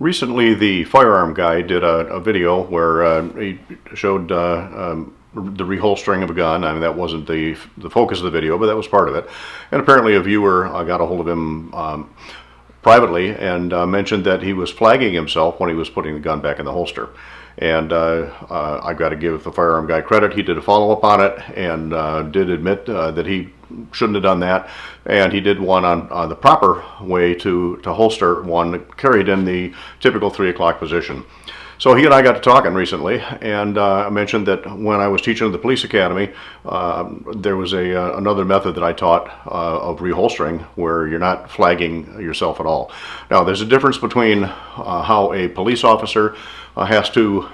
Recently, the firearm guy did a video where he showed the reholstering of a gun. I mean, that wasn't the focus of the video, but that was part of it. And apparently a viewer got a hold of him privately and mentioned that he was flagging himself when he was putting the gun back in the holster. And I've got to give the firearm guy credit. He did a follow-up on it and did admit that he shouldn't have done that. And he did one on the proper way to holster one that carried in the typical 3 o'clock position. So he and I got to talking recently, and I mentioned that when I was teaching at the police academy, there was another method that I taught of reholstering where you're not flagging yourself at all. Now, there's a difference between how a police officer has to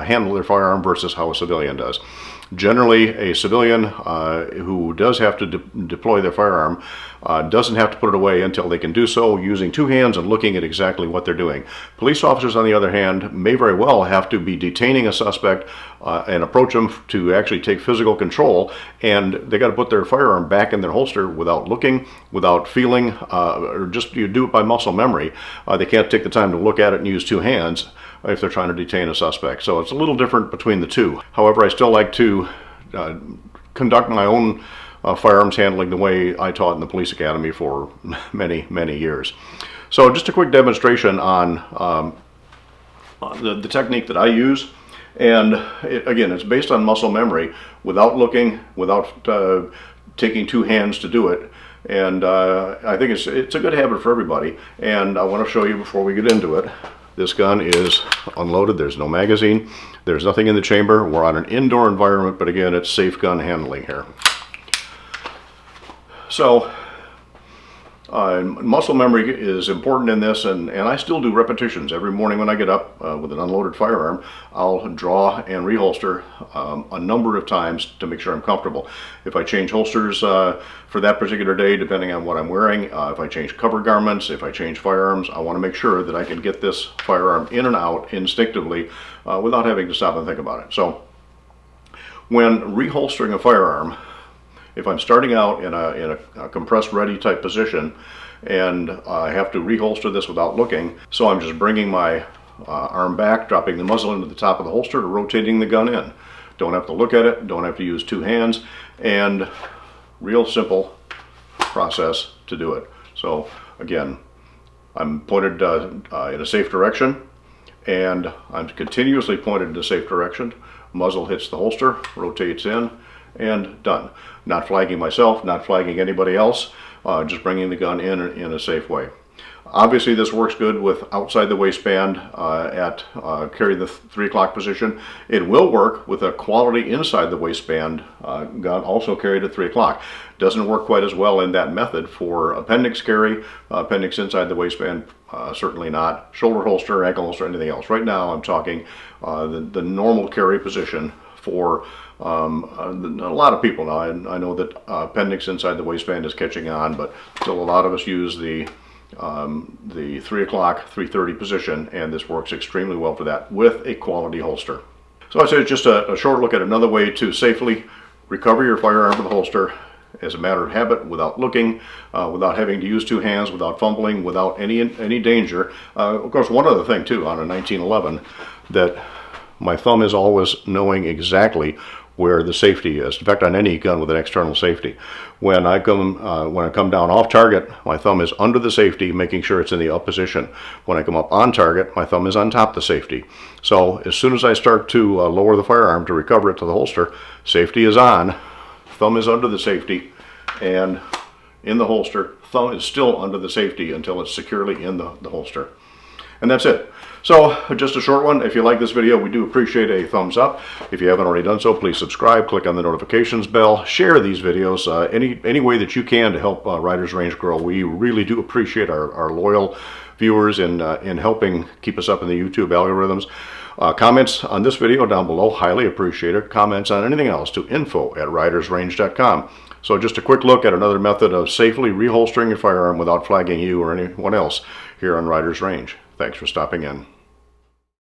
handle their firearm versus how a civilian does. Generally, a civilian who does have to deploy their firearm doesn't have to put it away until they can do so using 2 hands and looking at exactly what they're doing. Police officers, on the other hand, may very well have to be detaining a suspect and approach them to actually take physical control, and they got to put their firearm back in their holster without looking, without feeling, or just you do it by muscle memory. They can't take the time to look at it and use 2 hands if they're trying to detain a suspect. So it's a little different between the two. However, I still like to conduct my own firearms handling the way I taught in the police academy for many, many years. So just a quick demonstration on the technique that I use. And again, it's based on muscle memory, without looking, without taking 2 hands to do it. And I think it's a good habit for everybody. And I want to show you before we get into it. This gun is unloaded. There's no magazine. There's nothing in the chamber. We're on an indoor environment, but again, it's safe gun handling here. So muscle memory is important in this, and I still do repetitions. Every morning when I get up with an unloaded firearm, I'll draw and reholster a number of times to make sure I'm comfortable. If I change holsters for that particular day, depending on what I'm wearing, if I change cover garments, if I change firearms, I want to make sure that I can get this firearm in and out instinctively without having to stop and think about it. So when reholstering a firearm, if I'm starting out in a compressed ready type position and I have to reholster this without looking, so I'm just bringing my arm back, dropping the muzzle into the top of the holster, rotating the gun in. Don't have to look at it, don't have to use 2 hands, and real simple process to do it. So again, I'm pointed in a safe direction, and I'm continuously pointed in a safe direction. Muzzle hits the holster, rotates in, and done. Not flagging myself, not flagging anybody else, just bringing the gun in a safe way. Obviously this works good with outside the waistband at carry the 3 o'clock position. It will work with a quality inside the waistband gun also carried at 3 o'clock. Doesn't work quite as well in that method for appendix carry, appendix inside the waistband, certainly not. Shoulder holster, ankle holster, anything else. Right now I'm talking the normal carry position for a lot of people. Now I know that appendix inside the waistband is catching on, but still a lot of us use the 3 o'clock, 3:30 position, and this works extremely well for that with a quality holster. So I say it's just a short look at another way to safely recover your firearm from the holster as a matter of habit, without looking, without having to use 2 hands, without fumbling, without any danger. Of course, one other thing too on a 1911, that my thumb is always knowing exactly where the safety is. In fact, on any gun with an external safety, when I come down off target, my thumb is under the safety, making sure it's in the up position. When I come up on target, my thumb is on top of the safety. So as soon as I start to lower the firearm to recover it to the holster, safety is on, thumb is under the safety, and in the holster, thumb is still under the safety until it's securely in the holster. And that's it. So just a short one. If you like this video, we do appreciate a thumbs up. If you haven't already done so, please subscribe, click on the notifications bell, share these videos any way that you can to help Riders Range grow. We really do appreciate our loyal viewers in helping keep us up in the YouTube algorithms. Comments on this video down below, highly appreciated. Comments on anything else to info@ridersrange.com. So just a quick look at another method of safely reholstering your firearm without flagging you or anyone else here on Riders Range. Thanks for stopping in.